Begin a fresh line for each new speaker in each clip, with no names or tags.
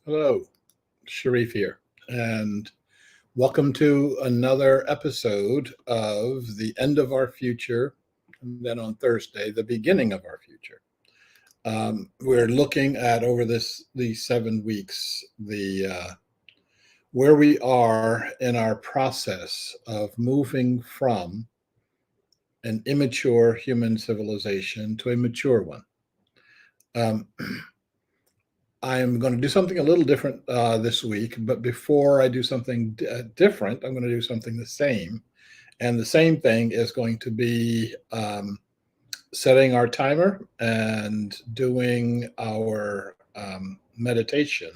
Hello, Sharif here, and welcome to another episode of The End of Our Future, and then on Thursday, The Beginning of Our Future. We're looking at over these 7 weeks where we are in our process of moving from an immature human civilization to a mature one. Um, I am going to do something a little different this week, but before I do something different, I'm going to do something the same. And the same thing is going to be setting our timer and doing our meditation.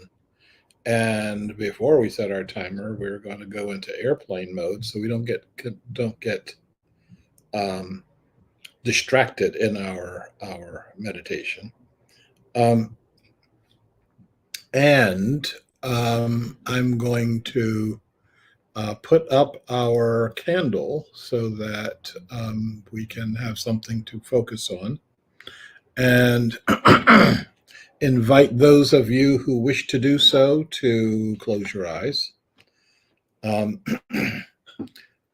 And before we set our timer, we're going to go into airplane mode so we don't get um, distracted in our meditation. Um, and I'm going to put up our candle so that we can have something to focus on and invite those of you who wish to do so to close your eyes. Um,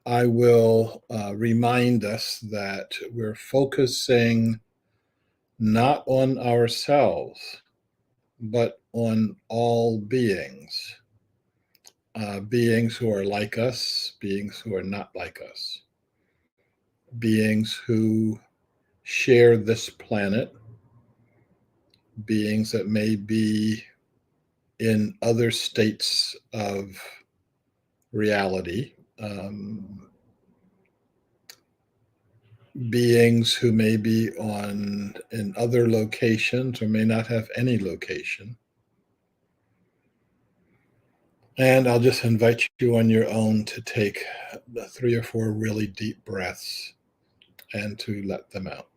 I will remind us that we're focusing not on ourselves, but on all beings. Beings who are like us, beings who are not like us, beings who share this planet, beings that may be in other states of reality, beings who may be on in other locations or may not have any location. And I'll just invite you on your own to take 3 or 4 really deep breaths and to let them out.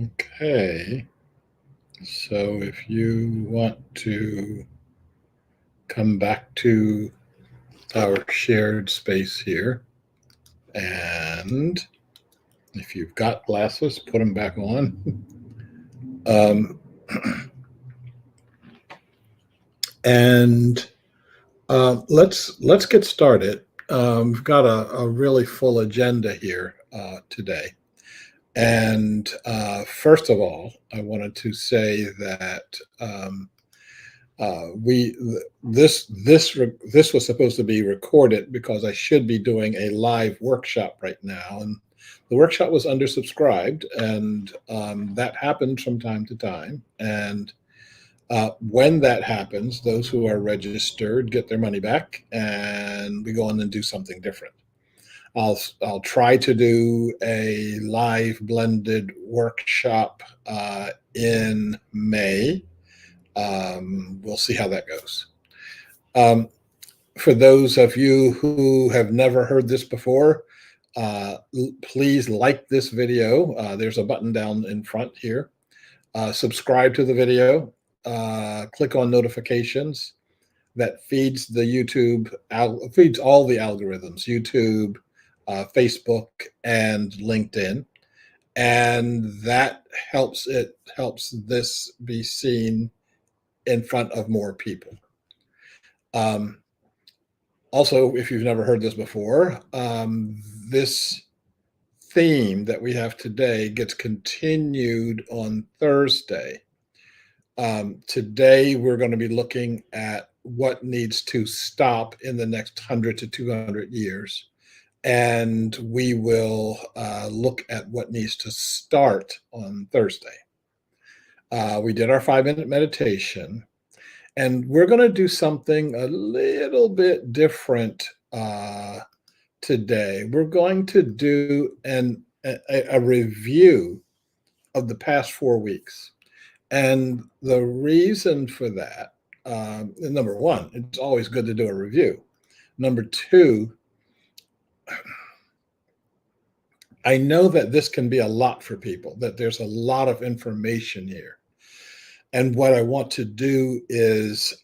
Okay, so if you want to come back to our shared space here, and if you've got glasses, put them back on. Um, and let's get started. We've got a really full agenda here today. And first of all, I wanted to say that we this was supposed to be recorded because I should be doing a live workshop right now, and the workshop was undersubscribed, and that happens from time to time. And when that happens, those who are registered get their money back, and we go on and do something different. I'll try to do a live blended workshop in May. We'll see how that goes. Um, for those of you who have never heard this before, please like this video. There's a button down in front here. Subscribe to the video. Click on notifications. That feeds the YouTube, feeds all the algorithms, YouTube, Facebook, and LinkedIn. And that helps this be seen in front of more people. Also, if you've never heard this before, this theme that we have today gets continued on Thursday. Today, we're going to be looking at what needs to stop in the next 100 to 200 years. And we will look at what needs to start on Thursday. We did our 5-minute meditation, and we're going to do something a little bit different today. We're going to do a review of the past 4 weeks. And the reason for that, number one, it's always good to do a review. Number two, I know that this can be a lot for people, that there's a lot of information here. And what I want to do is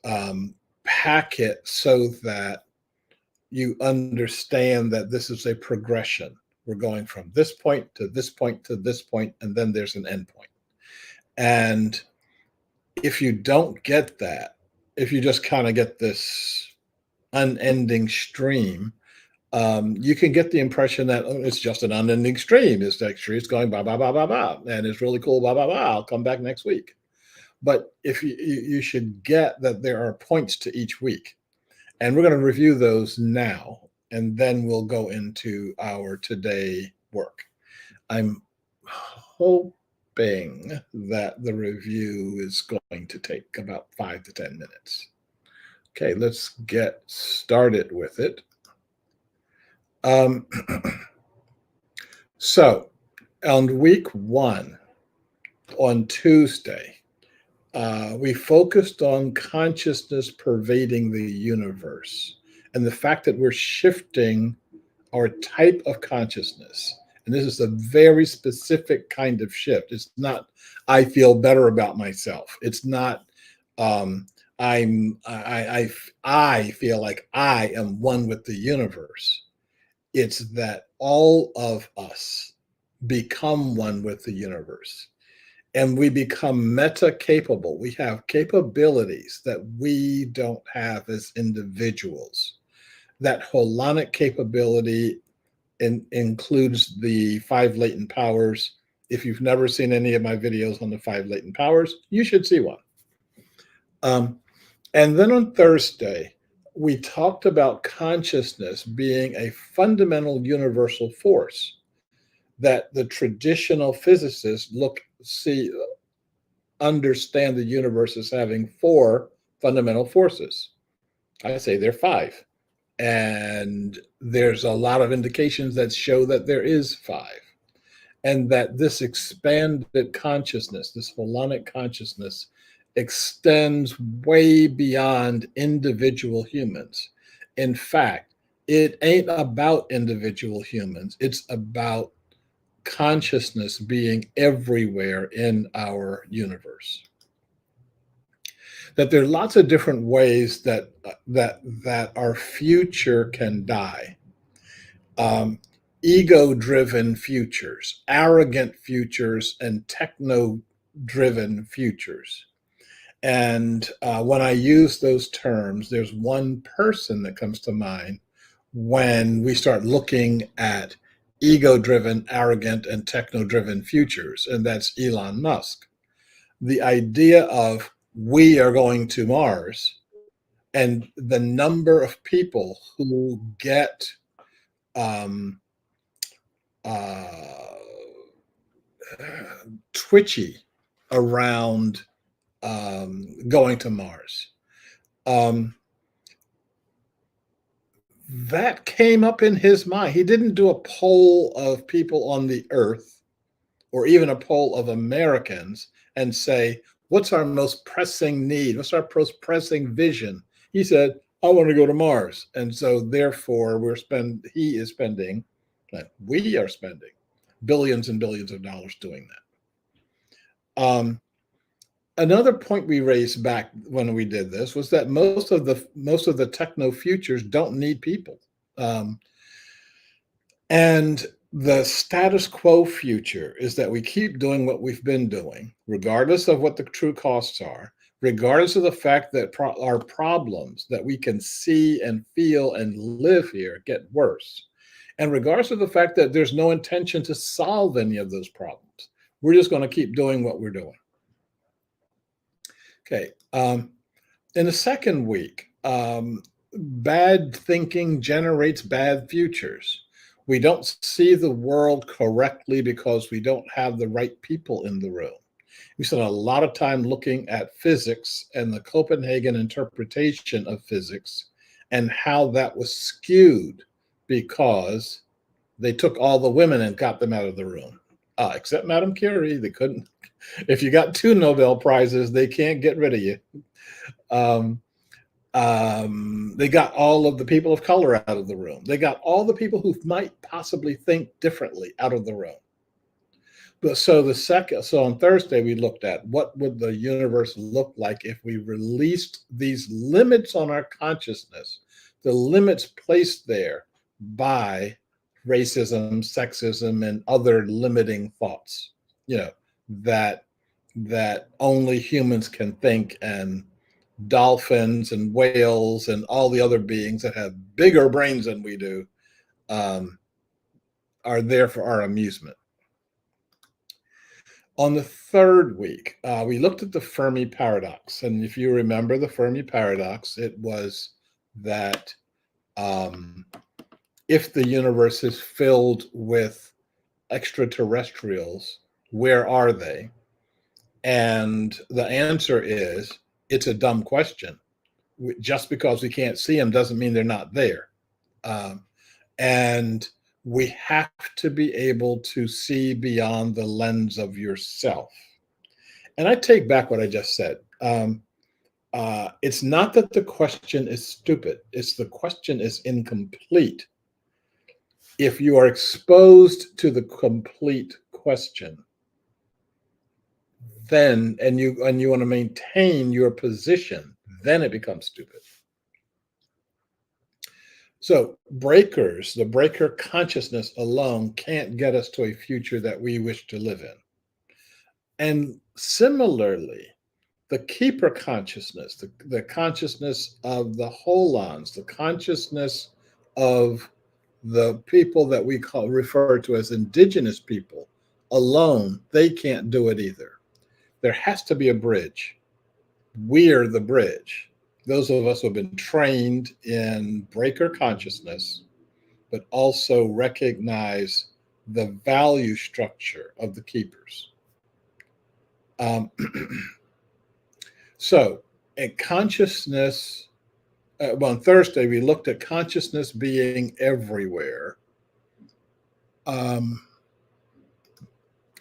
pack it so that you understand that this is a progression. We're going from this point to this point to this point, and then there's an end point. And if you don't get that, if you just kind of get this unending stream, you can get the impression that it's just an unending stream. It's actually it's going blah blah blah blah blah, and it's really cool blah blah blah. I'll come back next week. But if you should get that there are points to each week, and we're going to review those now, and then we'll go into our today work. I'm hoping that the review is going to take about 5 to 10 minutes. Okay, let's get started with it. So on week 1, on Tuesday, we focused on consciousness pervading the universe and the fact that we're shifting our type of consciousness. And this is a very specific kind of shift. It's not, I feel better about myself. It's not, I feel like I am one with the universe. It's that all of us become one with the universe. And we become meta capable. We have capabilities that we don't have as individuals. That holonic capability includes the 5 latent powers. If you've never seen any of my videos on the 5 latent powers, you should see one. And then on Thursday, we talked about consciousness being a fundamental universal force that the traditional physicists understand the universe as having 4 fundamental forces. I say there are 5. And there's a lot of indications that show that there is 5. And that this expanded consciousness, this holonic consciousness, extends way beyond individual humans. In fact, it ain't about individual humans. It's about consciousness being everywhere in our universe. That there are lots of different ways that our future can die. Um, Ego-driven futures, arrogant futures, and techno-driven futures. And when I use those terms, there's one person that comes to mind when we start looking at ego-driven, arrogant, and techno-driven futures, and that's Elon Musk. The idea of we are going to Mars and the number of people who get um, uh, twitchy around going to Mars. Um, that came up in his mind. He didn't do a poll of people on the earth or even a poll of Americans and say, what's our most pressing need? What's our most pressing vision? He said, I want to go to Mars. And so therefore he is spending, we are spending billions and billions of dollars doing that. Another point we raised back when we did this was that most of the techno futures don't need people. And the status quo future is that we keep doing what we've been doing, regardless of what the true costs are, regardless of the fact that our problems that we can see and feel and live here get worse, and regardless of the fact that there's no intention to solve any of those problems. We're just going to keep doing what we're doing. Okay. In the second week, bad thinking generates bad futures. We don't see the world correctly because we don't have the right people in the room. We spent a lot of time looking at physics and the Copenhagen interpretation of physics and how that was skewed because they took all the women and got them out of the room, except Madame Curie. They couldn't. If you got 2 Nobel Prizes, they can't get rid of you. They got all of the people of color out of the room. They got all the people who might possibly think differently out of the room. But so on Thursday, we looked at what would the universe look like if we released these limits on our consciousness, the limits placed there by racism, sexism, and other limiting thoughts, that only humans can think, and dolphins and whales and all the other beings that have bigger brains than we do are there for our amusement. On the third week, we looked at the Fermi paradox. And if you remember the Fermi paradox, it was that if the universe is filled with extraterrestrials, where are they? And the answer is, it's a dumb question. Just because we can't see them doesn't mean they're not there. And we have to be able to see beyond the lens of yourself. And I take back what I just said. It's not that the question is stupid. It's the question is incomplete. If you are exposed to the complete question, then and you want to maintain your position, then it becomes stupid. So the breaker consciousness alone can't get us to a future that we wish to live in. And similarly, the keeper consciousness, the consciousness of the holons, the consciousness of the people that we refer to as indigenous people alone, they can't do it either. There has to be a bridge. We're the bridge. Those of us who have been trained in breaker consciousness, but also recognize the value structure of the keepers. So in consciousness, on Thursday, we looked at consciousness being everywhere.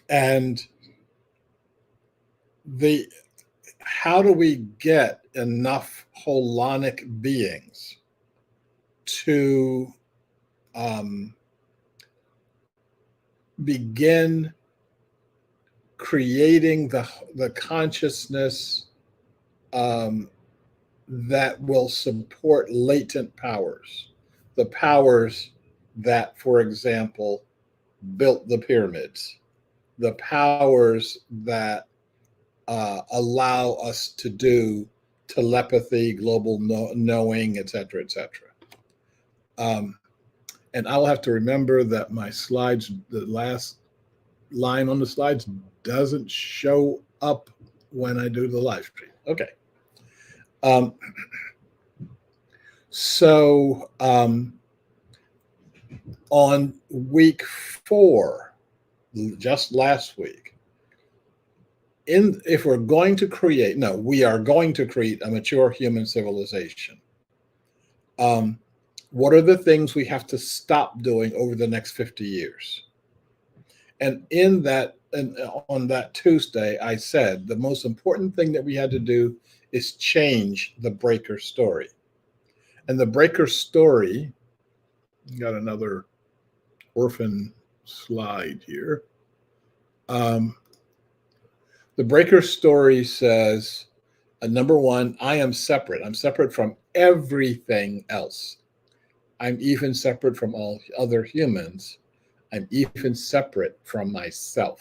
And how do we get enough holonic beings to begin creating the consciousness um, that will support latent powers, the powers that, for example, built the pyramids, the powers that allow us to do telepathy, global knowing, et cetera, et cetera. And I'll have to remember that my slides, the last line on the slides, doesn't show up when I do the live stream. Okay. On week 4, just last week, if we're going to create, no, we are going to create a mature human civilization. What are the things we have to stop doing over the next 50 years? And in that, and on that Tuesday, I said the most important thing that we had to do is change the breaker story. And the breaker story, got another orphan slide here. The breaker story says, number one, I am separate. I'm separate from everything else. I'm even separate from all other humans. I'm even separate from myself.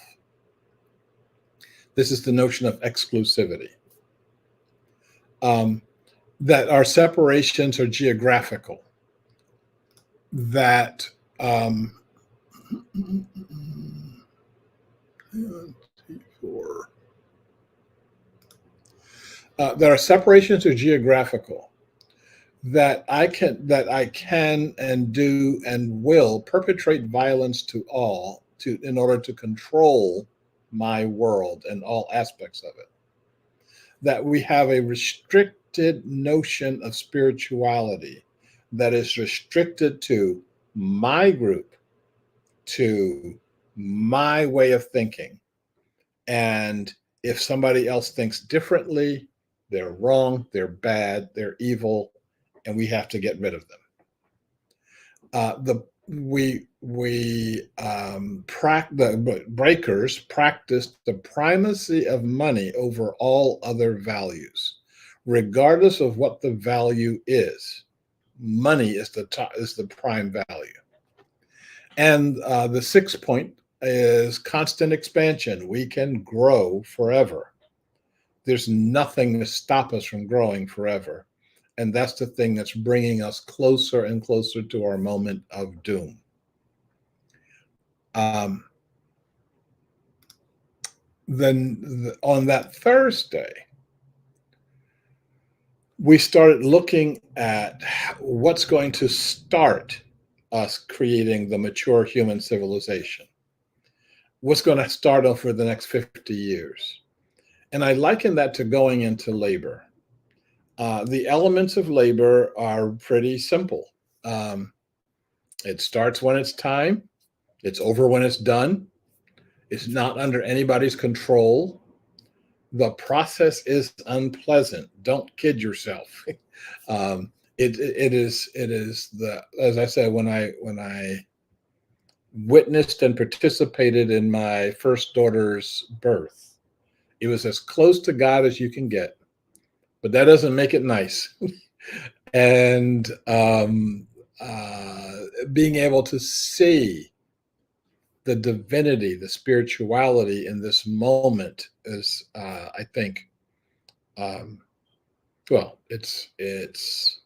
This is the notion of exclusivity. That our separations are geographical. That that our separations are geographical. That I can and do and will perpetrate violence to all in order to control my world and all aspects of it. That we have a restricted notion of spirituality that is restricted to my group, to my way of thinking. And if somebody else thinks differently, they're wrong, they're bad, they're evil, and we have to get rid of them. The breakers practice the primacy of money over all other values, regardless of what the value is. Money is the prime value. And the 6th point is constant expansion. We can grow forever. There's nothing to stop us from growing forever. And that's the thing that's bringing us closer and closer to our moment of doom. Then on that Thursday, we started looking at what's going to start us creating the mature human civilization. What's going to start off for the next 50 years. And I liken that to going into labor. The elements of labor are pretty simple. It starts when it's time. It's over when it's done. It's not under anybody's control. The process is unpleasant. Don't kid yourself. It is the, as I said, when I witnessed and participated in my first daughter's birth, it was as close to God as you can get, but that doesn't make it nice. And being able to see the divinity, the spirituality in this moment is, I think, well, it's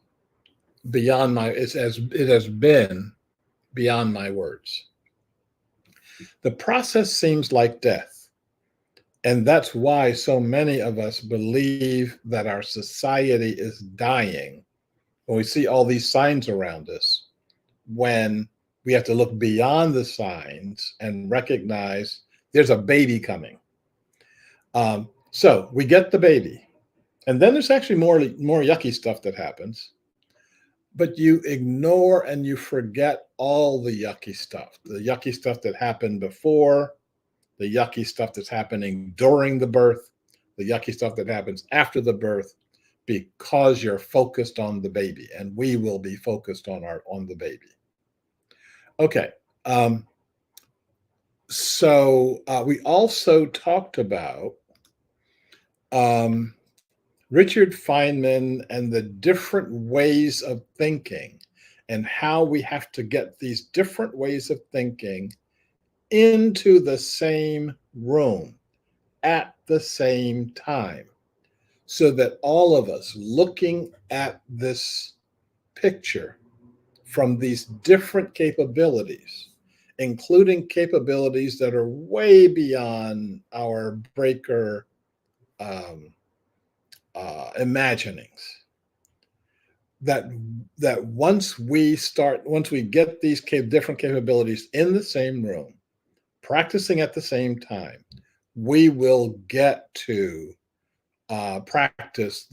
beyond it has been beyond my words. The process seems like death. And that's why so many of us believe that our society is dying when we see all these signs around us, when we have to look beyond the signs and recognize there's a baby coming. So we get the baby. And then there's actually more yucky stuff that happens. But you ignore and you forget all the yucky stuff that happened before, the yucky stuff that's happening during the birth, the yucky stuff that happens after the birth, because you're focused on the baby, and we will be focused on the baby. Okay. So we also talked about um, Richard Feynman and the different ways of thinking and how we have to get these different ways of thinking into the same room at the same time so that all of us looking at this picture from these different capabilities, including capabilities that are way beyond our breaker um, imaginings. That once we get these different capabilities in the same room, practicing at the same time, we will get to practice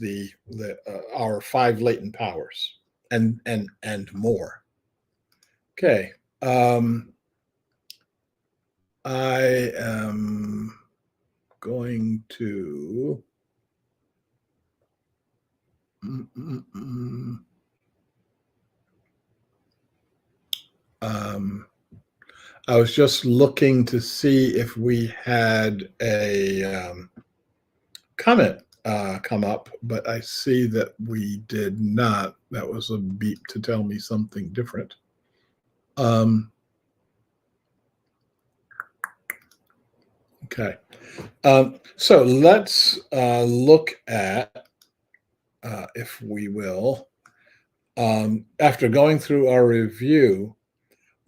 our five latent powers and more. Okay. I am going to. I was just looking to see if we had a comment come up, but I see that we did not. That was a beep to tell me something different. Okay. So let's look at, if we will, after going through our review,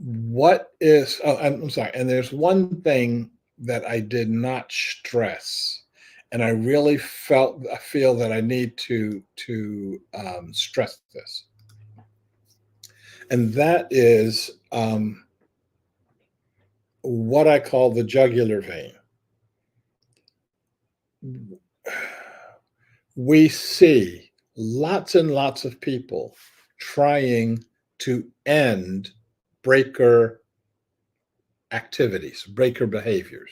I'm sorry, and there's one thing that I did not stress, and I really feel that I need to stress this, and that is what I call the jugular vein. We see lots and lots of people trying to end breaker activities, breaker behaviors.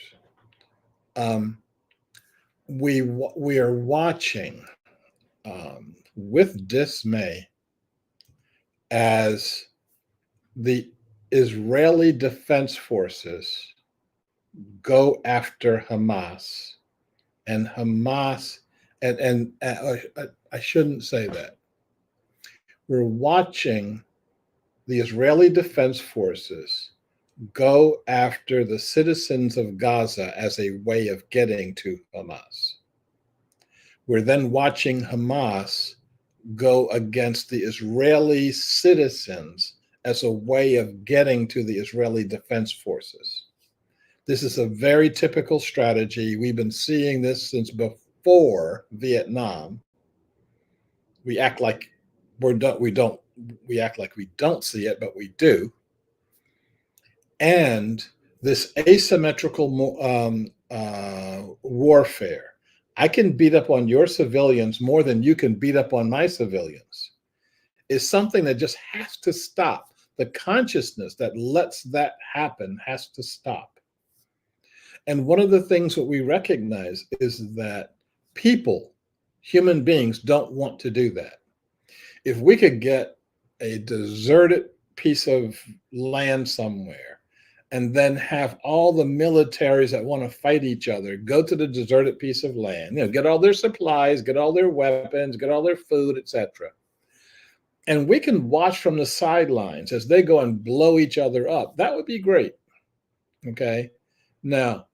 We are watching with dismay as the Israeli Defense Forces go after Hamas, and Hamas, and I shouldn't say that. We're watching the Israeli Defense Forces go after the citizens of Gaza as a way of getting to Hamas. We're then watching Hamas go against the Israeli citizens as a way of getting to the Israeli Defense Forces. This is a very typical strategy. We've been seeing this since before Vietnam. We act like we act like we don't see it, but we do. And this asymmetrical warfare. I can beat up on your civilians more than you can beat up on my civilians, is something that just has to stop. The consciousness that lets that happen has to stop. And one of the things that we recognize is that human beings, don't want to do that. If we could get a deserted piece of land somewhere and then have all the militaries that want to fight each other go to the deserted piece of land, get all their supplies, get all their weapons, get all their food, etc. And we can watch from the sidelines as they go and blow each other up. That would be great. Okay. Now,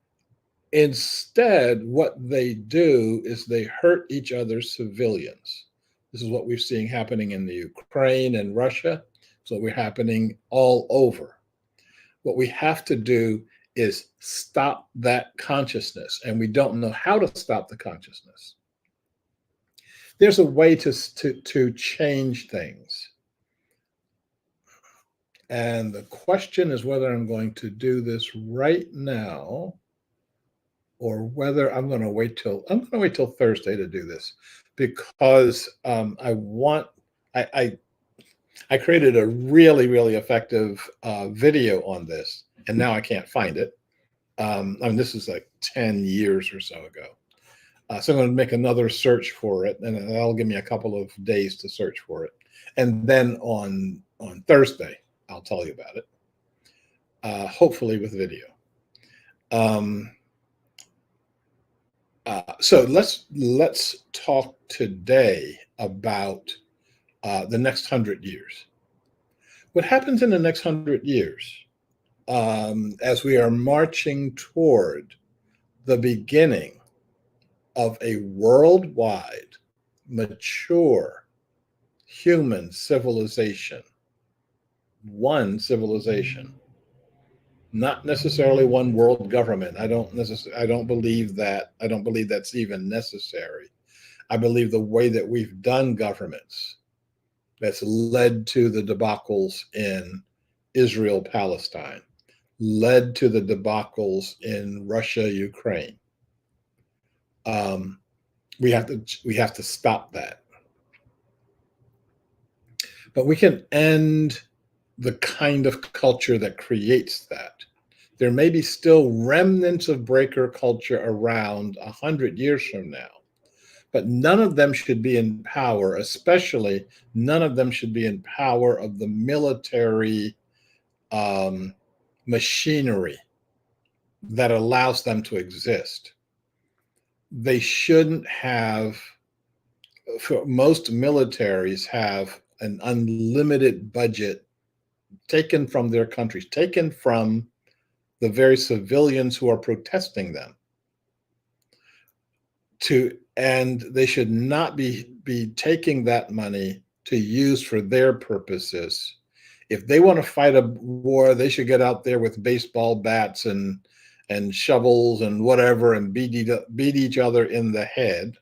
instead, what they do is they hurt each other's civilians. This is what we're seeing happening in the Ukraine and Russia. So we're happening all over. What we have to do is stop that consciousness, and we don't know how to stop the consciousness. There's a way to change things. And the question is whether I'm going to do this right now or whether I'm going to wait till Thursday to do this, because I created a really, really effective video on this, and now I can't find it. This is like 10 years or so ago. So I'm going to make another search for it, and that'll give me a couple of days to search for it. And then on Thursday, I'll tell you about it, hopefully with video. Um, so let's talk today about the next 100 years. What happens in the next 100 years, as we are marching toward the beginning of a worldwide, mature human civilization, one civilization, not necessarily one world government. I don't believe that. I don't believe that's even necessary. I believe the way that we've done governments that's led to the debacles in Israel, Palestine, led to the debacles in Russia, Ukraine. Um, we have to stop that. But we can end the kind of culture that creates that. There may be still remnants of breaker culture around 100 years from now, but none of them should be in power, especially none of them should be in power of the military um, machinery that allows them to exist. They shouldn't have, for most militaries have an unlimited budget taken from their countries, taken from the very civilians who are protesting them. And they should not be taking that money to use for their purposes. If they want to fight a war, they should get out there with baseball bats and shovels and whatever and beat each other in the head.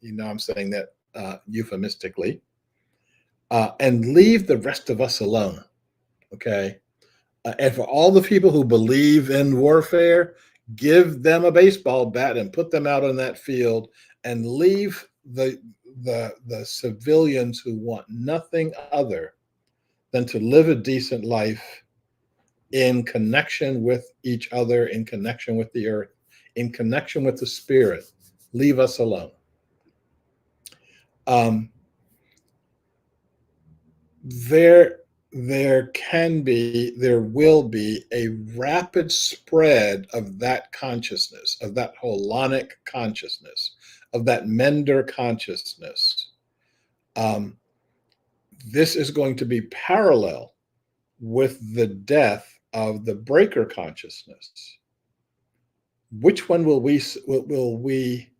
You know, I'm saying that euphemistically, and leave the rest of us alone. Okay. And for all the people who believe in warfare, give them a baseball bat and put them out on that field, and leave the civilians who want nothing other than to live a decent life in connection with each other, in connection with the earth, in connection with the spirit. Leave us alone. There will be a rapid spread of that consciousness, of that holonic consciousness, of that Mender consciousness. This is going to be parallel with the death of the breaker consciousness. Which one will we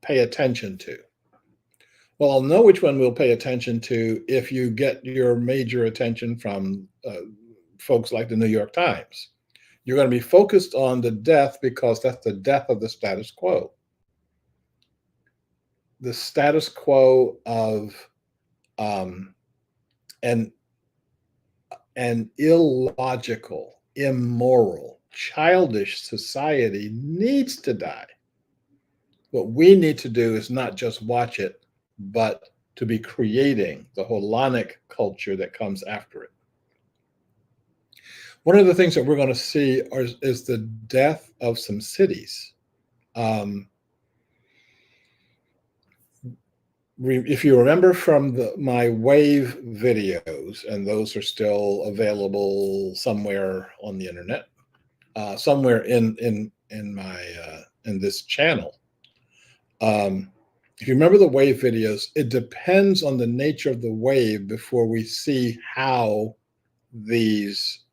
pay attention to? Well, I'll know which one we'll pay attention to if you get your major attention from folks like the New York Times. You're going to be focused on the death because that's the death of the status quo. The status quo of an illogical, immoral, childish society needs to die. What we need to do is not just watch it, but to be creating the holonic culture that comes after it. One of the things that we're going to see is the death of some cities. If you remember from my wave videos, and those are still available somewhere on the internet, somewhere in this channel. If you remember the wave videos, it depends on the nature of the wave before we see how these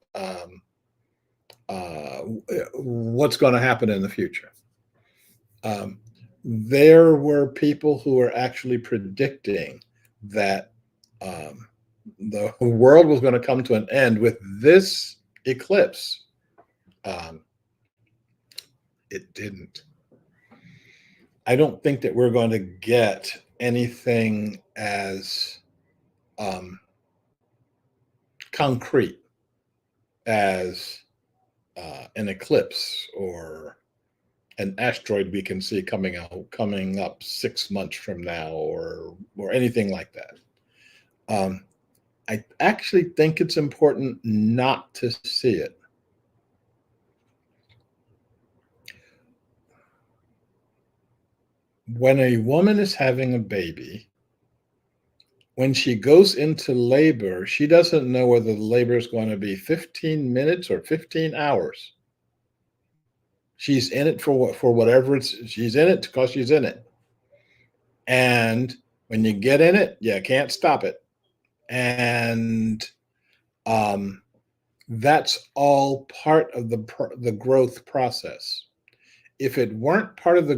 what's going to happen in the future. There were people who were actually predicting that the world was going to come to an end with this eclipse. It didn't. I don't think that we're going to get anything as concrete as an eclipse or an asteroid we can see coming up 6 months from now, or anything like that. I actually think it's important not to see it. When a woman is having a baby, when she goes into labor, she doesn't know whether the labor is going to be 15 minutes or 15 hours. She's in it for whatever she's in it because she's in it. And when you get in it, you can't stop it. And um, that's all part of the growth process. If it weren't part of the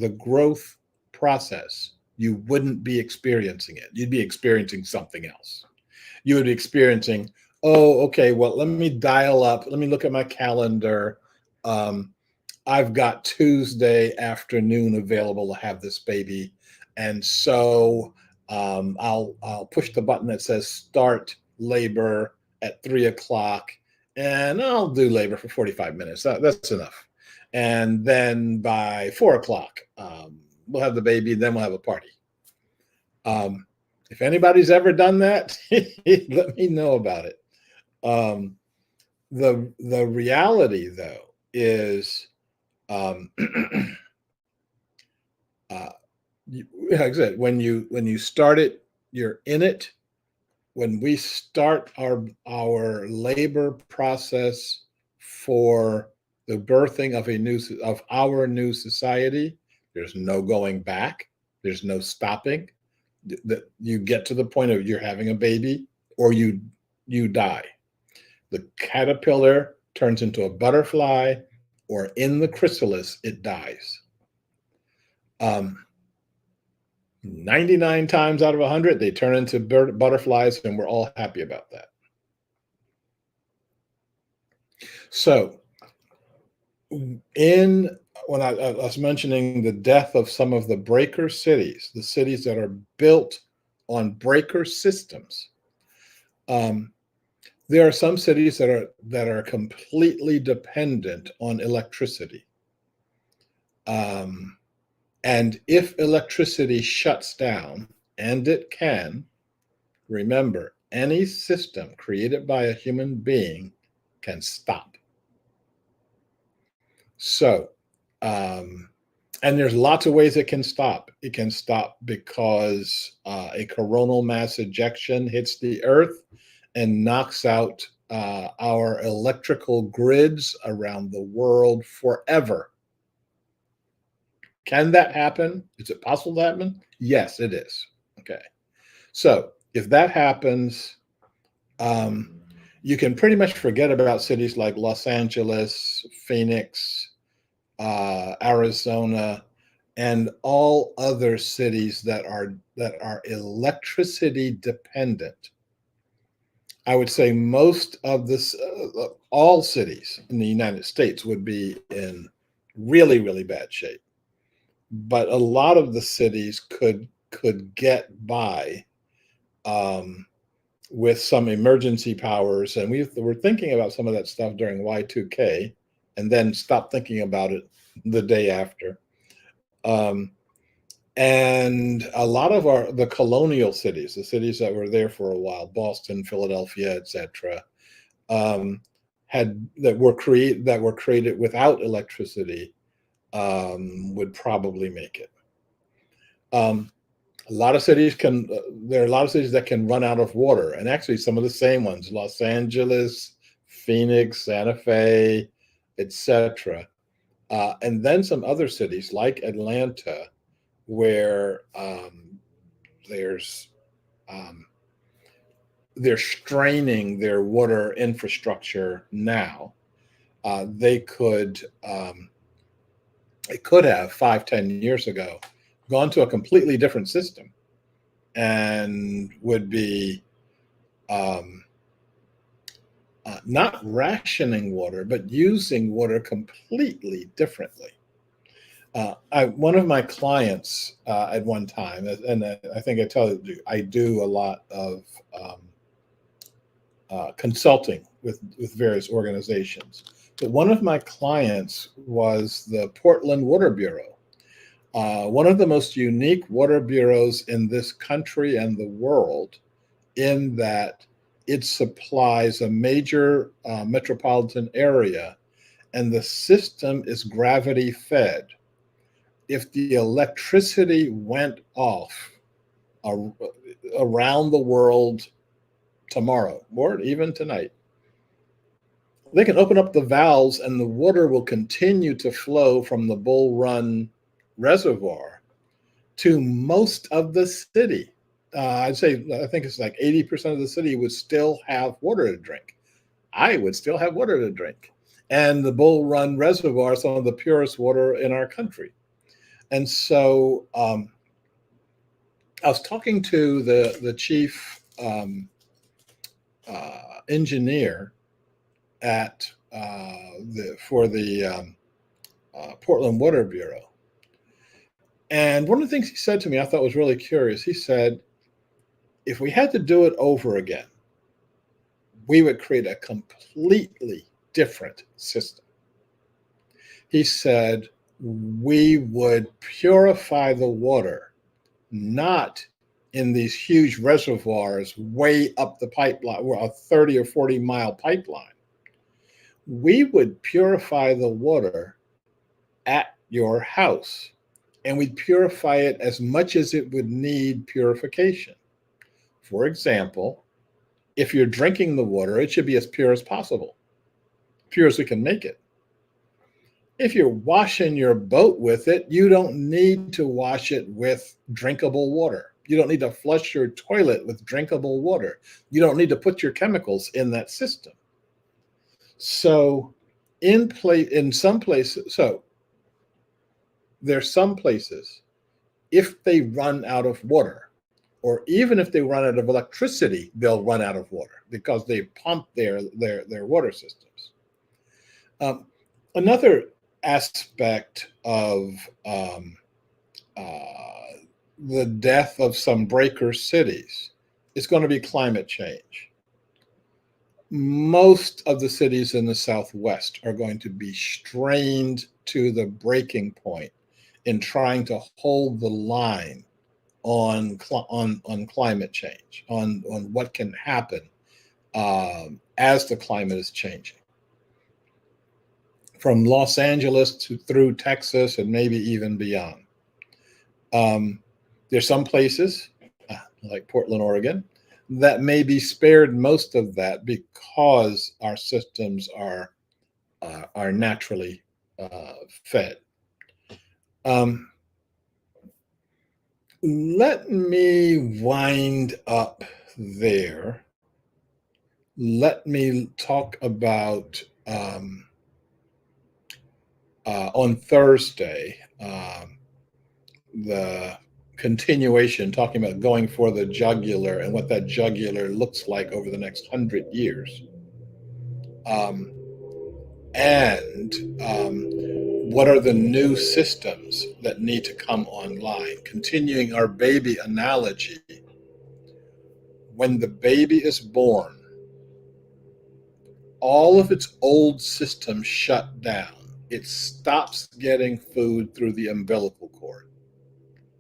growth process, you wouldn't be experiencing it. You'd be experiencing something else. You would be experiencing, oh, okay, well, let me dial up. Let me look at my calendar. Um, I've got Tuesday afternoon available to have this baby, and so I'll push the button that says start labor at 3 o'clock, and I'll do labor for 45 minutes. That's enough. And then by 4 o'clock, we'll have the baby, and then we'll have a party. Um, if anybody's ever done that, let me know about it. Um, the reality, though, is um, uh, like I said, when you start it, you're in it. When we start our labor process for the birthing of our new society, there's no going back. There's no stopping. That you get to the point of you're having a baby or you die. The caterpillar turns into a butterfly, or in the chrysalis, it dies. 99 times out of 100, they turn into butterflies, and we're all happy about that. So, when I was mentioning the death of some of the breaker cities, the cities that are built on breaker systems, there are some cities that are completely dependent on electricity. And if electricity shuts down, and it can, remember, any system created by a human being can stop. So, and there's lots of ways it can stop. It can stop because a coronal mass ejection hits the Earth and knocks out our electrical grids around the world forever. Can that happen? Is it possible to happen? Yes, it is. Okay. So if that happens, you can pretty much forget about cities like Los Angeles, Phoenix, Arizona, and all other cities that are electricity dependent. I would say most of this, all cities in the United States would be in really, really bad shape. But a lot of the cities could get by with some emergency powers, and we were thinking about some of that stuff during Y2K, and then stopped thinking about it the day after. And a lot of the colonial cities, the cities that were there for a while, Boston, Philadelphia, etc., that were created without electricity, would probably make it. A lot of cities there are a lot of cities that can run out of water, and actually some of the same ones: Los Angeles, Phoenix, Santa Fe, etc. And then some other cities like Atlanta, where there's they're straining their water infrastructure now. They could have 5-10 years ago gone to a completely different system and would be not rationing water, but using water completely differently. One of my clients at one time, and I think I tell you, I do a lot of consulting with various organizations. But one of my clients was the Portland Water Bureau, one of the most unique water bureaus in this country and the world, in that it supplies a major metropolitan area, and the system is gravity fed. If the electricity went off around the world tomorrow, or even tonight, They can open up the valves and the water will continue to flow from the Bull Run reservoir to most of the city. I'd say, I think it's like 80% of the city would still have water to drink. I would still have water to drink. And the Bull Run Reservoir is some of the purest water in our country. And so I was talking to the chief engineer at for the Portland Water Bureau. And one of the things he said to me I thought was really curious. He said, if we had to do it over again, we would create a completely different system. He said, we would purify the water, not in these huge reservoirs way up the pipeline, or a 30 or 40-mile pipeline. We would purify the water at your house, and we'd purify it as much as it would need purification. For example, if you're drinking the water, it should be as pure as possible, pure as we can make it. If you're washing your boat with it, you don't need to wash it with drinkable water. You don't need to flush your toilet with drinkable water. You don't need to put your chemicals in that system. So in some places, so there's some places, if they run out of water, or even if they run out of electricity, they'll run out of water because they pump their water systems. Another aspect of the death of some breaker cities is going to be climate change. Most of the cities in the Southwest are going to be strained to the breaking point in trying to hold the line on climate change, on what can happen as the climate is changing. From Los Angeles through Texas and maybe even beyond. There's some places, like Portland, Oregon, that may be spared most of that because our systems are naturally fed. Let me wind up there. Let me talk about on Thursday, the continuation, talking about going for the jugular and what that jugular looks like over the next 100 years. What are the new systems that need to come online? Continuing our baby analogy, when the baby is born, all of its old systems shut down. It stops getting food through the umbilical cord.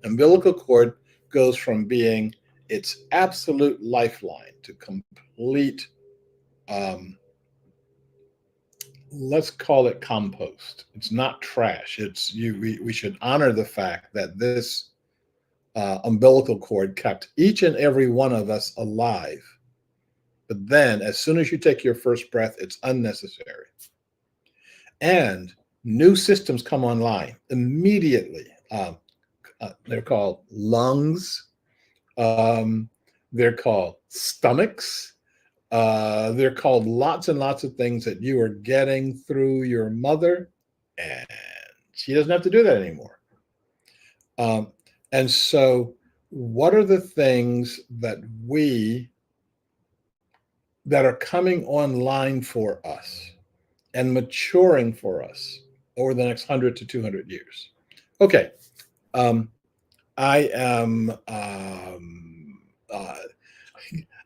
Umbilical cord goes from being its absolute lifeline to complete, let's call it compost. It's not trash. We should honor the fact that this umbilical cord kept each and every one of us alive. But then as soon as you take your first breath, it's unnecessary. And new systems come online immediately. They're called lungs. They're called stomachs. They're called lots and lots of things that you are getting through your mother, and she doesn't have to do that anymore. And so what are the things that are coming online for us and maturing for us over the next 100 to 200 years? Okay. I am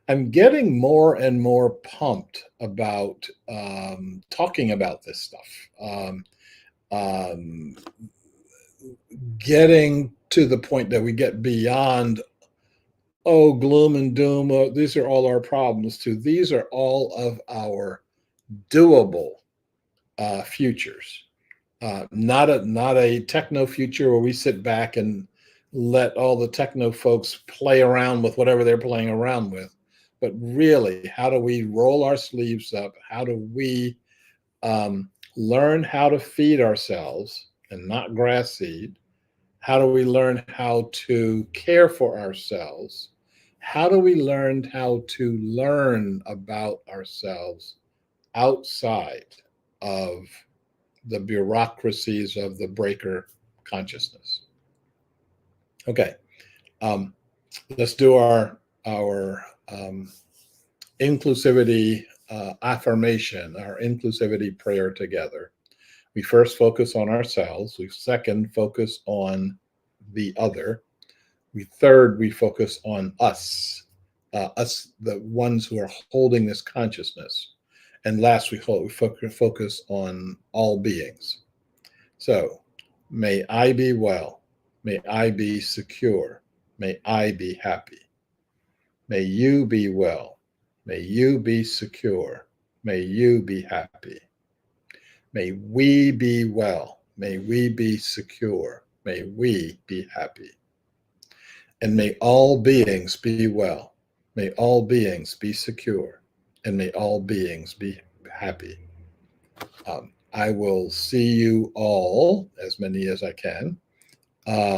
I'm getting more and more pumped about talking about this stuff. Getting to the point that we get beyond, oh, gloom and doom, these are all our problems, to these are all of our doable futures. Not a techno future where we sit back and let all the techno folks play around with whatever they're playing around with, but really, how do we roll our sleeves up? How do we learn how to feed ourselves and not grass seed? How do we learn how to care for ourselves? How do we learn how to learn about ourselves outside of the bureaucracies of the breaker consciousness? Okay, um, let's do our inclusivity affirmation, our inclusivity prayer together. We first focus on ourselves. We second focus on the other. We focus on us, us, the ones who are holding this consciousness. And last, we focus on all beings. So, may I be well. May I be secure. May I be happy. May you be well. May you be secure. May you be happy. May we be well. May we be secure. May we be happy. And may all beings be well. May all beings be secure. And may all beings be happy. I will see you all, as many as I can,